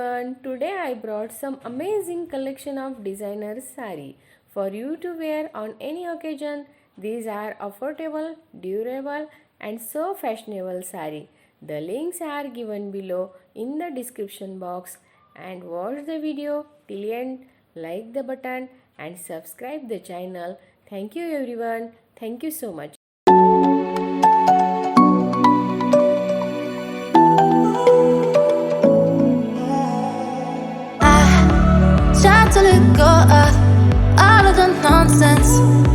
everyone. Today I brought some amazing collection of designer sari for you to wear on any occasion. These are affordable, durable and so fashionable sari. The links are given below in the description box and watch the video till end, like the button and subscribe the channel. Thank you everyone. Thank you so much. Try to let go of all of the nonsense.